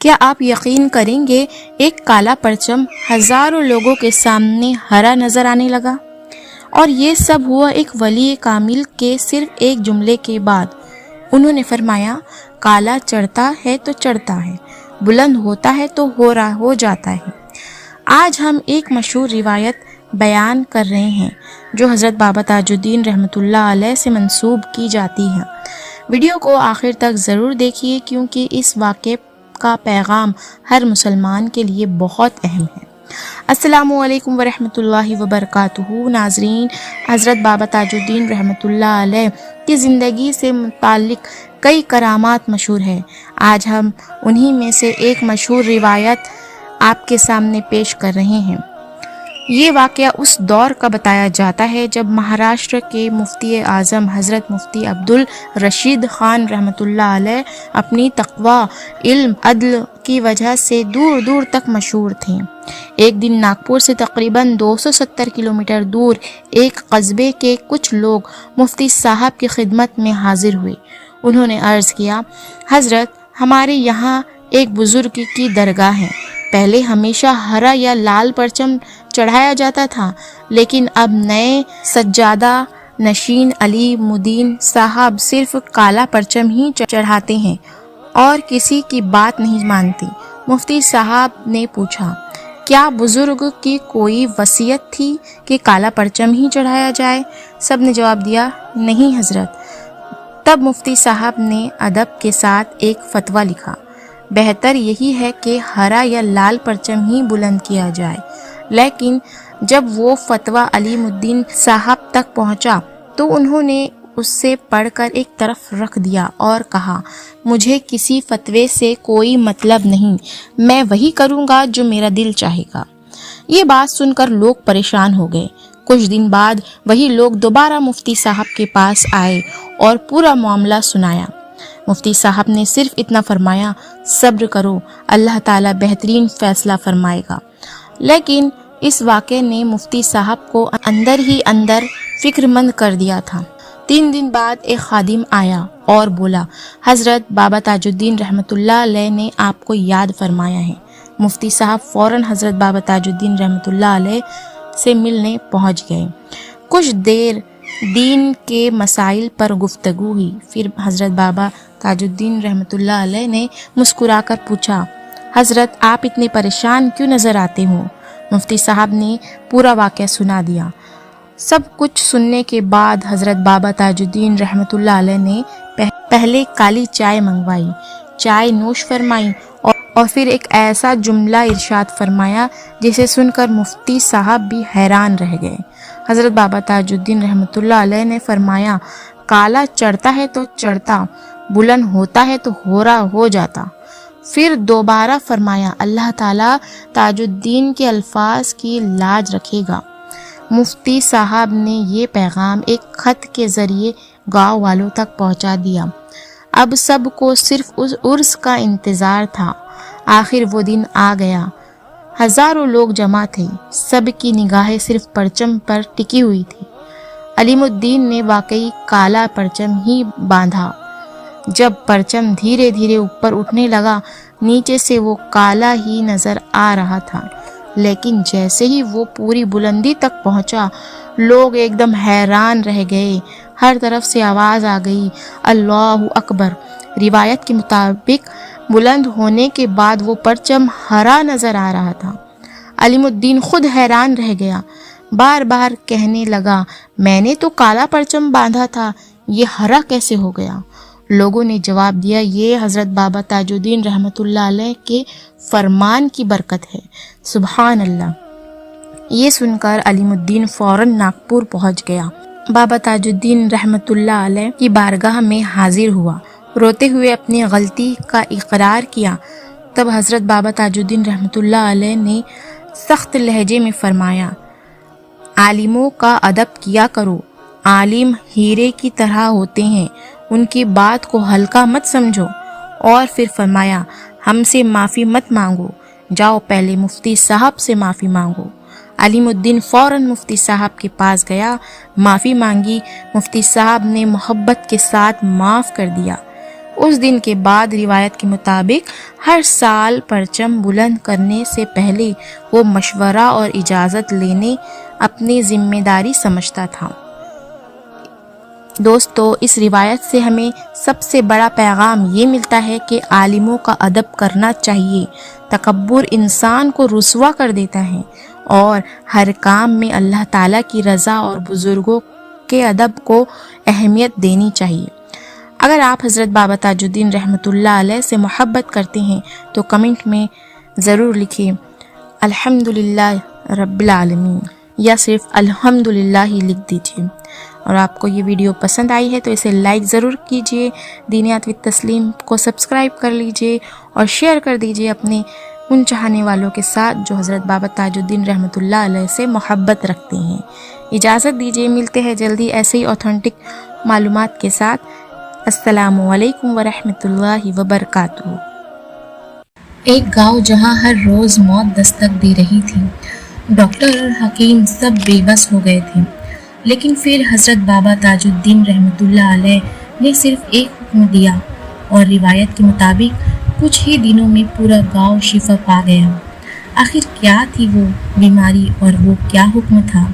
کیا آپ یقین کریں گے ایک کالا پرچم ہزاروں لوگوں کے سامنے ہرا نظر آنے لگا، اور یہ سب ہوا ایک ولی کامل کے صرف ایک جملے کے بعد۔ انہوں نے فرمایا، کالا چڑھتا ہے تو چڑھتا ہے، بلند ہوتا ہے تو ہو جاتا ہے۔ آج ہم ایک مشہور روایت بیان کر رہے ہیں جو حضرت بابا تاج الدین رحمۃ اللہ علیہ سے منسوب کی جاتی ہے۔ ویڈیو کو آخر تک ضرور دیکھیے کیونکہ اس واقعے کا پیغام ہر مسلمان کے لیے بہت اہم ہے۔ السلام علیکم ورحمۃ اللہ وبرکاتہ۔ ناظرین، حضرت بابا تاج الدین رحمۃ اللہ علیہ کی زندگی سے متعلق کئی کرامات مشہور ہیں۔ آج ہم انہی میں سے ایک مشہور روایت آپ کے سامنے پیش کر رہے ہیں۔ یہ واقعہ اس دور کا بتایا جاتا ہے جب مہاراشٹر کے مفتی اعظم حضرت مفتی عبدالرشید خان رحمۃ اللہ علیہ اپنی تقویٰ، علم، عدل کی وجہ سے دور دور تک مشہور تھے۔ ایک دن ناگپور سے تقریباً 270 کلومیٹر دور ایک قصبے کے کچھ لوگ مفتی صاحب کی خدمت میں حاضر ہوئے۔ انہوں نے عرض کیا، حضرت، ہمارے یہاں ایک بزرگ کی درگاہ ہے۔ پہلے ہمیشہ ہرا یا لال پرچم چڑھایا جاتا تھا، لیکن اب نئے سجادہ نشین علی مدین صاحب صرف کالا پرچم ہی چڑھاتے ہیں اور کسی کی بات نہیں مانتے۔ مفتی صاحب نے پوچھا، کیا بزرگ کی کوئی وصیت تھی کہ کالا پرچم ہی چڑھایا جائے؟ سب نے جواب دیا، نہیں حضرت۔ تب مفتی صاحب نے ادب کے ساتھ ایک فتویٰ لکھا، بہتر یہی ہے کہ ہرا یا لال پرچم ہی بلند کیا جائے۔ لیکن جب وہ فتویٰ علیم الدین صاحب تک پہنچا تو انہوں نے اسے پڑھ کر ایک طرف رکھ دیا اور کہا، مجھے کسی فتوے سے کوئی مطلب نہیں، میں وہی کروں گا جو میرا دل چاہے گا۔ یہ بات سن کر لوگ پریشان ہو گئے۔ کچھ دن بعد وہی لوگ دوبارہ مفتی صاحب کے پاس آئے اور پورا معاملہ سنایا۔ مفتی صاحب نے صرف اتنا فرمایا، صبر کرو، اللہ تعالیٰ بہترین فیصلہ فرمائے گا۔ لیکن اس واقعے نے مفتی صاحب کو اندر ہی اندر فکر مند کر دیا تھا۔ 3 دن بعد ایک خادم آیا اور بولا، حضرت بابا تاج الدین رحمۃ اللہ علیہ نے آپ کو یاد فرمایا ہے۔ مفتی صاحب فوراً حضرت بابا تاج الدین رحمۃ اللہ علیہ سے ملنے پہنچ گئے۔ کچھ دیر دین کے مسائل پر گفتگو ہوئی، پھر حضرت بابا تاج الدین رحمۃ اللہ علیہ نے مسکرا کر پوچھا، حضرت آپ اتنے پریشان کیوں نظر آتے ہو؟ مفتی صاحب نے پورا واقعہ سنا دیا۔ سب کچھ سننے کے بعد حضرت بابا تاج الدین رحمۃ اللہ علیہ نے پہلے کالی چائے منگوائی، چائے نوش فرمائی اور پھر ایک ایسا جملہ ارشاد فرمایا جسے سن کر مفتی صاحب بھی حیران رہ گئے۔ حضرت بابا تاج الدین رحمۃ اللہ علیہ نے فرمایا، کالا چڑھتا ہے تو چڑھتا، بلند ہوتا ہے تو ہو جاتا۔ پھر دوبارہ فرمایا، اللہ تعالیٰ تاج الدین کے الفاظ کی لاج رکھے گا۔ مفتی صاحب نے یہ پیغام ایک خط کے ذریعے گاؤں والوں تک پہنچا دیا۔ اب سب کو صرف اس عرس کا انتظار تھا۔ آخر وہ دن آ گیا۔ ہزاروں لوگ جمع تھے، سب کی نگاہیں صرف پرچم پر ٹکی ہوئی تھی۔ علیم الدین نے واقعی کالا پرچم ہی باندھا۔ جب پرچم دھیرے دھیرے اوپر اٹھنے لگا، نیچے سے وہ کالا ہی نظر آ رہا تھا، لیکن جیسے ہی وہ پوری بلندی تک پہنچا، لوگ ایک دم حیران رہ گئے۔ ہر طرف سے آواز آ گئی، اللہ اکبر۔ روایت کے مطابق بلند ہونے کے بعد وہ پرچم ہرا نظر آ رہا تھا۔ علیم الدین خود حیران رہ گیا، بار بار کہنے لگا، میں نے تو کالا پرچم باندھا تھا، یہ ہرا کیسے ہو گیا؟ لوگوں نے جواب دیا، یہ حضرت بابا تاج الدین رحمۃ اللہ علیہ کے فرمان کی برکت ہے۔ سبحان اللہ۔ یہ سن کر علیم الدین فوراً ناگپور پہنچ گیا۔ بابا تاج الدین رحمۃ اللہ علیہ کی بارگاہ میں حاضر ہوا، روتے ہوئے اپنی غلطی کا اقرار کیا۔ تب حضرت بابا تاج الدین رحمۃ اللہ علیہ نے سخت لہجے میں فرمایا، عالموں کا ادب کیا کرو، عالم ہیرے کی طرح ہوتے ہیں، ان کی بات کو ہلکا مت سمجھو۔ اور پھر فرمایا، ہم سے معافی مت مانگو، جاؤ پہلے مفتی صاحب سے معافی مانگو۔ علیم الدین فوراً مفتی صاحب کے پاس گیا، معافی مانگی۔ مفتی صاحب نے محبت کے ساتھ معاف کر دیا۔ اس دن کے بعد روایت کے مطابق ہر سال پرچم بلند کرنے سے پہلے وہ مشورہ اور اجازت لینے اپنی ذمہ داری سمجھتا تھا۔ دوستو، اس روایت سے ہمیں سب سے بڑا پیغام یہ ملتا ہے کہ عالموں کا ادب کرنا چاہیے۔ تکبر انسان کو رسوا کر دیتا ہے اور ہر کام میں اللہ تعالیٰ کی رضا اور بزرگوں کے ادب کو اہمیت دینی چاہیے۔ اگر آپ حضرت بابا تاج الدین رحمۃ اللہ علیہ سے محبت کرتے ہیں تو کمنٹ میں ضرور لکھیں الحمدللہ رب العالمین، یا صرف الحمدللہ ہی لکھ دیجیے۔ اور آپ کو یہ ویڈیو پسند آئی ہے تو اسے لائک ضرور کیجیے، دینیات وتھ تسلیم کو سبسکرائب کر لیجیے اور شیئر کر دیجیے اپنے ان چاہنے والوں کے ساتھ جو حضرت بابا تاج الدین رحمۃ اللہ علیہ سے محبت رکھتے ہیں۔ اجازت دیجیے، ملتے ہیں جلدی ایسے ہی اوتھینٹک معلومات کے ساتھ۔ السلام علیکم ورحمۃ اللہ وبرکاتہ۔ ایک گاؤں جہاں ہر روز موت دستک دے رہی تھی، ڈاکٹر اور حکیم سب بے بس ہو گئے تھے، لیکن پھر حضرت بابا تاج الدین رحمۃ اللہ علیہ نے صرف ایک حکم دیا اور روایت کے مطابق کچھ ہی دنوں میں پورا گاؤں شفا پا گیا۔ آخر کیا تھی وہ بیماری اور وہ کیا حکم تھا؟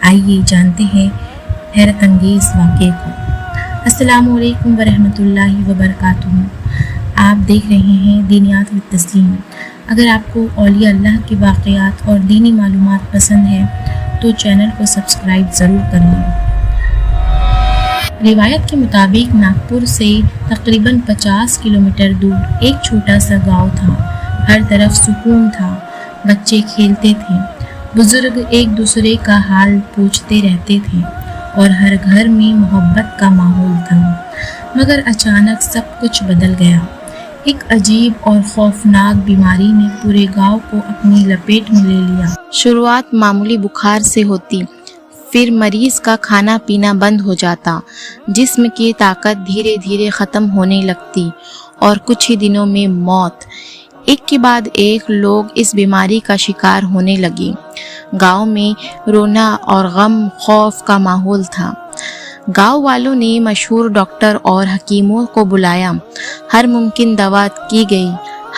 آئیے جانتے ہیں حیرت انگیز واقعے کو۔ السلام علیکم ورحمۃ اللہ وبرکاتہ۔ آپ دیکھ رہے ہیں دینیات وتھ تسلیم۔ اگر آپ کو اولیاء اللہ کے واقعات اور دینی معلومات پسند ہے تو چینل کو سبسکرائب ضرور کر لیں۔ روایت کے مطابق ناگپور سے تقریباً 50 کلومیٹر دور ایک چھوٹا سا گاؤں تھا۔ ہر طرف سکون تھا، بچے کھیلتے تھے، بزرگ ایک دوسرے کا حال پوچھتے رہتے تھے اور ہر گھر میں محبت کا ماحول تھا۔ مگر اچانک سب کچھ بدل گیا۔ ایک عجیب اور خوفناک بیماری نے پورے گاؤں کو اپنی لپیٹ میں لے لیا۔ شروعات معمولی بخار سے ہوتی، پھر مریض کا کھانا پینا بند ہو جاتا، جسم کی طاقت دھیرے دھیرے ختم ہونے لگتی اور کچھ ہی دنوں میں موت۔ ایک کے بعد ایک لوگ اس بیماری کا شکار ہونے لگے۔ گاؤں میں رونا اور غم خوف کا ماحول تھا۔ گاؤں والوں نے مشہور ڈاکٹر اور حکیموں کو بلایا، ہر ممکن دوا کی گئی،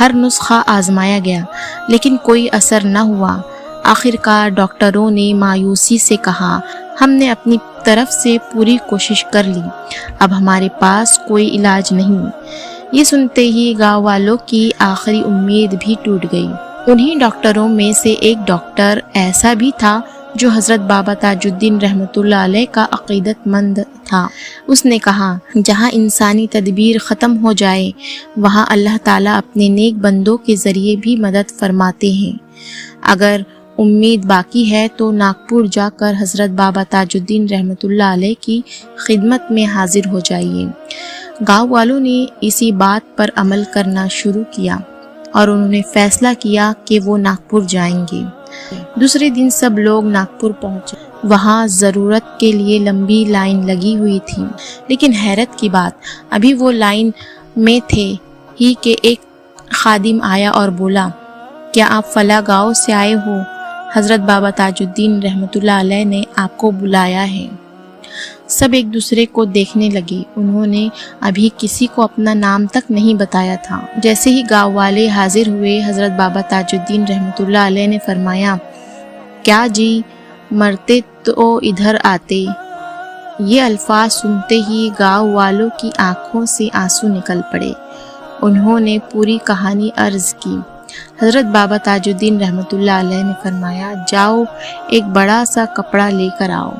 ہر نسخہ آزمایا گیا، لیکن کوئی اثر نہ ہوا۔ آخر کار ڈاکٹروں نے مایوسی سے کہا، ہم نے اپنی طرف سے پوری کوشش کر لی، اب ہمارے پاس کوئی علاج نہیں۔ یہ سنتے ہی گاؤں والوں کی آخری امید بھی ٹوٹ گئی۔ انہی ڈاکٹروں میں سے ایک ڈاکٹر ایسا بھی تھا جو حضرت بابا تاج الدین رحمۃ اللہ علیہ کا عقیدت مند تھا۔ اس نے کہا، جہاں انسانی تدبیر ختم ہو جائے وہاں اللہ تعالیٰ اپنے نیک بندوں کے ذریعے بھی مدد فرماتے ہیں۔ اگر امید باقی ہے تو ناگپور جا کر حضرت بابا تاج الدین رحمۃ اللہ علیہ کی خدمت میں حاضر ہو جائیے۔ گاؤں والوں نے اسی بات پر عمل کرنا شروع کیا اور انہوں نے فیصلہ کیا کہ وہ ناگپور جائیں گے۔ دوسرے دن سب لوگ ناگپور پہنچے۔ وہاں ضرورت کے لیے لمبی لائن لگی ہوئی تھی، لیکن حیرت کی بات، ابھی وہ لائن میں تھے ہی کہ ایک خادم آیا اور بولا، کیا آپ فلاں گاؤں سے آئے ہو؟ حضرت بابا تاج الدین رحمۃ اللہ علیہ نے آپ کو بلایا ہے۔ سب ایک دوسرے کو دیکھنے لگے۔ انہوں نے ابھی کسی کو اپنا نام تک نہیں بتایا تھا۔ جیسے ہی گاؤں والے حاضر ہوئے، حضرت بابا تاج الدین رحمۃ اللہ علیہ نے فرمایا، کیا جی مرتے تو ادھر آتے۔ یہ الفاظ سنتے ہی گاؤں والوں کی آنکھوں سے آنسو نکل پڑے۔ انہوں نے پوری کہانی عرض کی۔ حضرت بابا تاج الدین رحمۃ اللہ علیہ نے فرمایا، جاؤ ایک بڑا سا کپڑا لے کر آؤ۔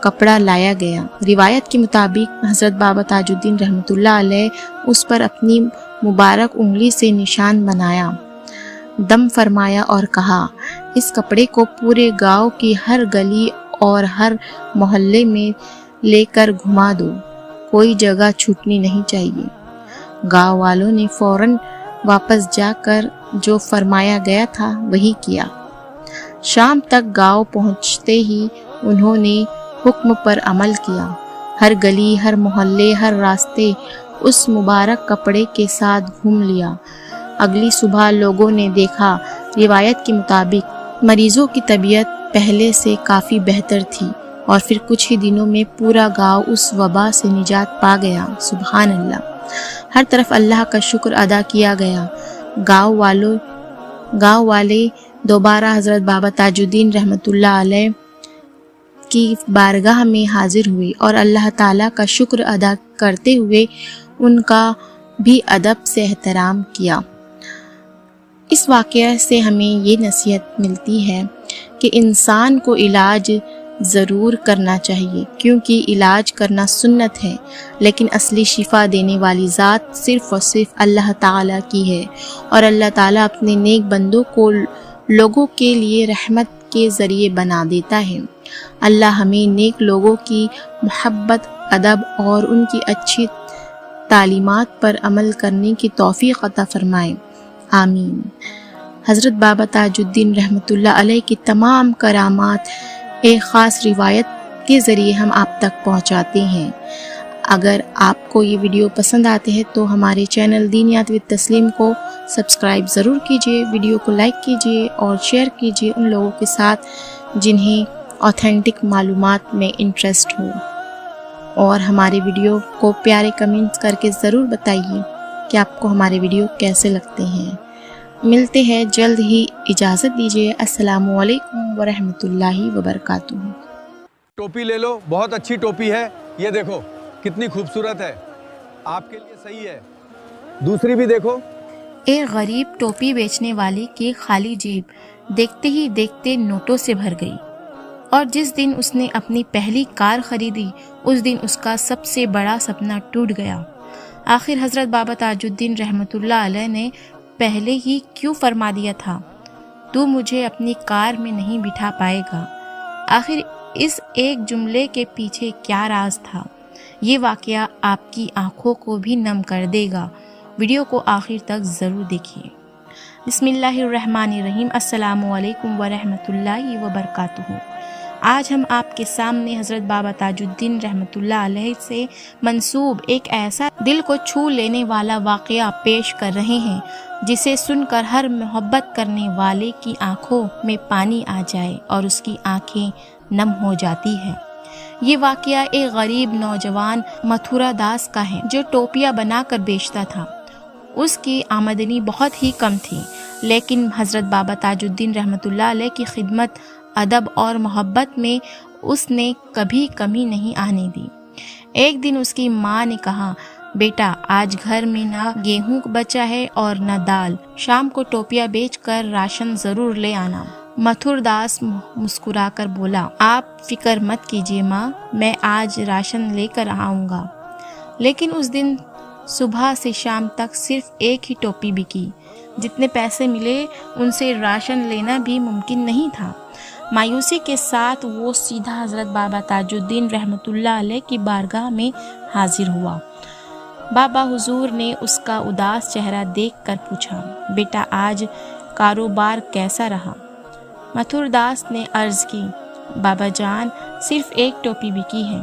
کپڑا لایا گیا۔ روایت کے مطابق حضرت بابا تاج الدین رحمۃ اللہ علیہ اس پر اپنی مبارک انگلی سے نشان بنایا، دم فرمایا اور کہا، اس کپڑے کو پورے گاؤں کی ہر گلی اور ہر محلے میں لے کر گھما دو، کوئی جگہ چھوٹنی نہیں چاہیے۔ گاؤں والوں نے فوراً واپس جا کر جو فرمایا گیا تھا وہی کیا۔ شام تک گاؤں پہنچتے ہی انہوں نے حکم پر عمل کیا۔ ہر گلی، ہر محلے، ہر راستے اس مبارک کپڑے کے ساتھ گھوم لیا۔ اگلی صبح لوگوں نے دیکھا، روایت کے مطابق مریضوں کی طبیعت پہلے سے کافی بہتر تھی اور پھر کچھ ہی دنوں میں پورا گاؤں اس وبا سے نجات پا گیا۔ سبحان اللہ۔ ہر طرف اللہ کا شکر ادا کیا گیا۔ گاؤں والے دوبارہ حضرت بابا تاج الدین رحمۃ اللہ علیہ کی بارگاہ میں حاضر ہوئے اور اللہ تعالیٰ کا شکر ادا کرتے ہوئے ان کا بھی ادب سے احترام کیا۔ اس واقعہ سے ہمیں یہ نصیحت ملتی ہے کہ انسان کو علاج ضرور کرنا چاہیے، کیونکہ علاج کرنا سنت ہے، لیکن اصلی شفا دینے والی ذات صرف اور صرف اللہ تعالیٰ کی ہے، اور اللہ تعالیٰ اپنے نیک بندوں کو لوگوں کے لیے رحمت کے ذریعے بنا دیتا ہے۔ اللہ ہمیں نیک لوگوں کی محبت، ادب اور ان کی اچھی تعلیمات پر عمل کرنے کی توفیق عطا فرمائے، آمین۔ حضرت بابا تاج الدین رحمۃ اللہ علیہ کی تمام کرامات ایک خاص روایت کے ذریعے ہم آپ تک پہنچاتے ہیں۔ اگر آپ کو یہ ویڈیو پسند آتے ہیں تو ہمارے چینل دینیات وتھ تسلیم کو سبسکرائب ضرور کیجیے، ویڈیو کو لائک کیجیے اور شیئر کیجیے ان لوگوں کے ساتھ جنہیں آتھینٹک معلومات میں انٹرسٹ ہو، اور ہمارے ویڈیو کو پیارے کمنٹس کر کے ضرور بتائیے کہ آپ کو ہمارے ویڈیو کیسے لگتے ہیں۔ ملتے ہیں جلد ہی، اجازت دیجیے، السلام علیکم ورحمۃ اللہ وبرکاتہ۔ ٹوپی لے لو، بہت اچھی ٹوپی ہے، یہ دیکھو کتنی خوبصورت ہے، آپ کے لیے صحیح ہے۔ دوسری بھی دیکھو۔ ایک غریب ٹوپی بیچنے والے کی خالی جیب دیکھتے ہی دیکھتے نوٹوں سے بھر گئی، اور جس دن اس نے اپنی پہلی کار خریدی اس دن اس کا سب سے بڑا سپنا ٹوٹ گیا۔ آخر حضرت بابا تاج الدین رحمۃ اللہ علیہ نے پہلے ہی کیوں فرما دیا تھا، تو مجھے اپنی کار میں نہیں بٹھا پائے گا؟ آخر اس ایک جملے کے پیچھے کیا راز تھا؟ یہ واقعہ آپ کی آنکھوں کو بھی نم کر دے گا۔ ویڈیو کو آخر تک ضرور دیکھیے۔ بسم اللہ الرحمن الرحیم، السلام علیکم ورحمۃ اللہ وبرکاتہ۔ آج ہم آپ کے سامنے حضرت بابا تاج الدین رحمۃ اللہ علیہ سے منسوب ایک ایسا دل کو چھو لینے والا واقعہ پیش کر رہے ہیں جسے سن کر ہر محبت کرنے والے کی آنکھوں میں پانی آ جائے اور اس کی آنکھیں نم ہو جاتی ہے۔ یہ واقعہ ایک غریب نوجوان متھورا داس کا ہے جو ٹوپیاں بنا کر بیچتا تھا۔ اس کی آمدنی بہت ہی کم تھی، لیکن حضرت بابا تاج الدین رحمۃ اللہ علیہ کی خدمت، ادب اور محبت میں اس نے کبھی کمی نہیں آنے دی۔ ایک دن اس کی ماں نے کہا، بیٹا آج گھر میں نہ گیہوں بچا ہے اور نہ دال، شام کو ٹوپیاں بیچ کر راشن ضرور لے آنا۔ متھور داس مسکرا کر بولا، آپ فکر مت کیجیے ماں، میں آج راشن لے کر آؤں گا۔ لیکن اس دن صبح سے شام تک صرف ایک ہی ٹوپی بکی۔ جتنے پیسے ملے ان سے راشن لینا بھی ممکن نہیں تھا۔ مایوسی کے ساتھ وہ سیدھا حضرت بابا تاج الدین رحمۃ اللہ علیہ کی بارگاہ میں حاضر ہوا۔ بابا حضور نے اس کا اداس چہرہ دیکھ کر پوچھا، بیٹا آج کاروبار کیسا رہا؟ متھور داس نے عرض کی، بابا جان صرف ایک ٹوپی بکی ہے،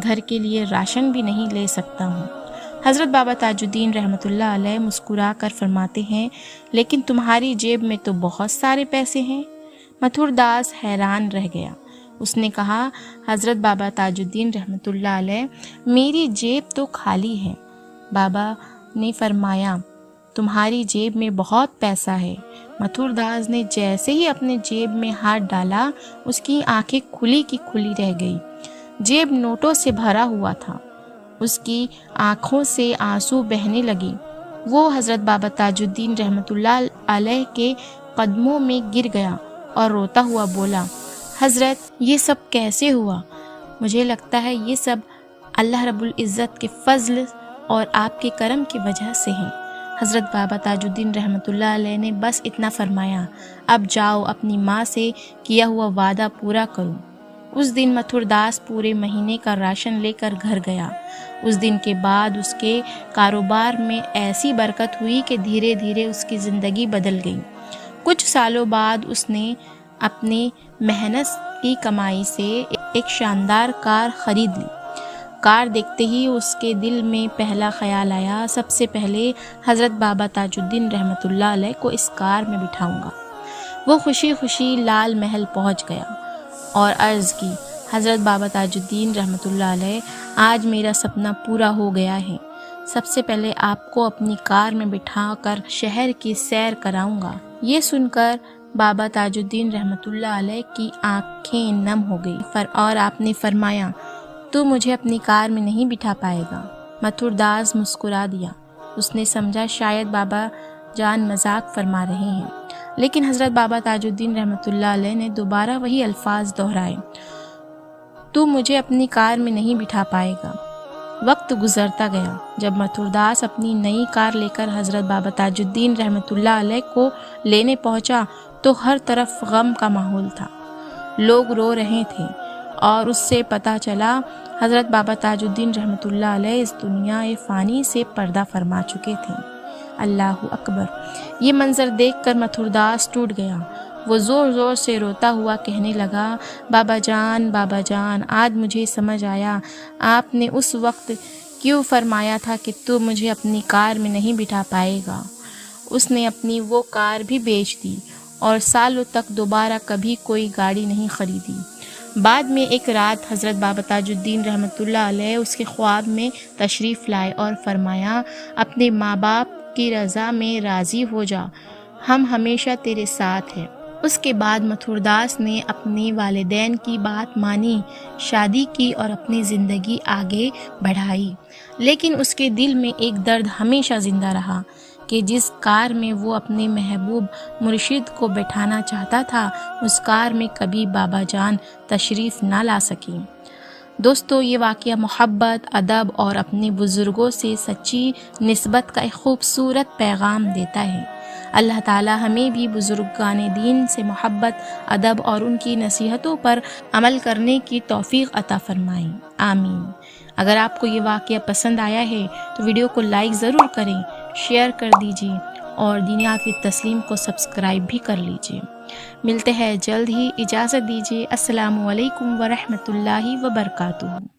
گھر کے لیے راشن بھی نہیں لے سکتا ہوں۔ حضرت بابا تاج الدین رحمۃ اللہ علیہ مسکرا کر فرماتے ہیں، لیکن تمہاری جیب میں تو بہت سارے پیسے ہیں۔ متھور داس حیران رہ گیا۔ اس نے کہا، حضرت بابا تاج الدین رحمۃ اللہ علیہ میری جیب تو خالی ہے۔ بابا نے فرمایا، تمہاری جیب میں بہت پیسہ ہے۔ متھور داس نے جیسے ہی اپنے جیب میں ہاتھ ڈالا اس کی آنکھیں کھلی کی کھلی رہ گئی۔ جیب نوٹوں سے بھرا ہوا تھا۔ اس کی آنکھوں سے آنسو بہنے لگے۔ وہ حضرت بابا تاج الدین رحمۃ اللہ علیہ کے قدموں میں گر گیا اور روتا ہوا بولا، حضرت یہ سب کیسے ہوا؟ مجھے لگتا ہے یہ سب اللہ رب العزت کے فضل اور آپ کے کرم کی وجہ سے ہے۔ حضرت بابا تاج الدین رحمۃ اللہ علیہ نے بس اتنا فرمایا، اب جاؤ اپنی ماں سے کیا ہوا وعدہ پورا کرو۔ اس دن متھور داس پورے مہینے کا راشن لے کر گھر گیا۔ اس دن کے بعد اس کے کاروبار میں ایسی برکت ہوئی کہ دھیرے دھیرے اس کی زندگی بدل گئی۔ کچھ سالوں بعد اس نے اپنی محنت کی کمائی سے ایک شاندار کار خرید لی۔ کار دیکھتے ہی اس کے دل میں پہلا خیال آیا، سب سے پہلے حضرت بابا تاج الدین رحمۃ اللہ علیہ کو اس کار میں بٹھاؤں گا۔ وہ خوشی خوشی لال محل پہنچ گیا اور عرض کی، حضرت بابا تاج الدین رحمۃ اللہ علیہ آج میرا سپنا پورا ہو گیا ہے۔ سب سے پہلے آپ کو اپنی کار میں بٹھا کر شہر کی سیر کراؤں گا۔ یہ سن کر بابا تاج الدین رحمۃ اللہ علیہ کی آنکھیں نم ہو گئی اور آپ نے فرمایا، تو مجھے اپنی کار میں نہیں بٹھا پائے گا۔ متھر داس مسکرا دیا۔ اس نے سمجھا شاید بابا جان مذاق فرما رہے ہیں، لیکن حضرت بابا تاج الدین رحمۃ اللہ علیہ نے دوبارہ وہی الفاظ دہرائے، تو مجھے اپنی کار میں نہیں بٹھا پائے گا۔ وقت گزرتا گیا۔ جب متھر داس اپنی نئی کار لے کر حضرت بابا تاج الدین رحمۃ اللہ علیہ کو لینے پہنچا تو ہر طرف غم کا ماحول تھا۔ لوگ رو رہے تھے اور اس سے پتہ چلا حضرت بابا تاج الدین رحمۃ اللہ علیہ اس دنیا فانی سے پردہ فرما چکے تھے۔ اللہ اکبر! یہ منظر دیکھ کر متھر داس ٹوٹ گیا۔ وہ زور زور سے روتا ہوا کہنے لگا، بابا جان، آج مجھے سمجھ آیا آپ نے اس وقت کیوں فرمایا تھا کہ تو مجھے اپنی کار میں نہیں بٹھا پائے گا۔ اس نے اپنی وہ کار بھی بیچ دی اور سالوں تک دوبارہ کبھی کوئی گاڑی نہیں خریدی۔ بعد میں ایک رات حضرت بابا تاج الدین رحمۃ اللہ علیہ اس کے خواب میں تشریف لائے اور فرمایا، اپنے ماں باپ کی رضا میں راضی ہو جا، ہم ہمیشہ تیرے ساتھ ہیں۔ اس کے بعد متھر داس نے اپنے والدین کی بات مانی، شادی کی اور اپنی زندگی آگے بڑھائی، لیکن اس کے دل میں ایک درد ہمیشہ زندہ رہا کہ جس کار میں وہ اپنے محبوب مرشد کو بٹھانا چاہتا تھا، اس کار میں کبھی بابا جان تشریف نہ لا سکی۔ دوستو، یہ واقعہ محبت، ادب اور اپنے بزرگوں سے سچی نسبت کا ایک خوبصورت پیغام دیتا ہے۔ اللہ تعالی ہمیں بھی بزرگان دین سے محبت، ادب اور ان کی نصیحتوں پر عمل کرنے کی توفیق عطا فرمائے، آمین۔ اگر آپ کو یہ واقعہ پسند آیا ہے تو ویڈیو کو لائک ضرور کریں، شیئر کر دیجیے اور دینیات تسلیم کو سبسکرائب بھی کر لیجیے۔ ملتے ہیں جلد ہی، اجازت دیجیے۔ السلام علیکم ورحمۃ اللہ وبرکاتہ۔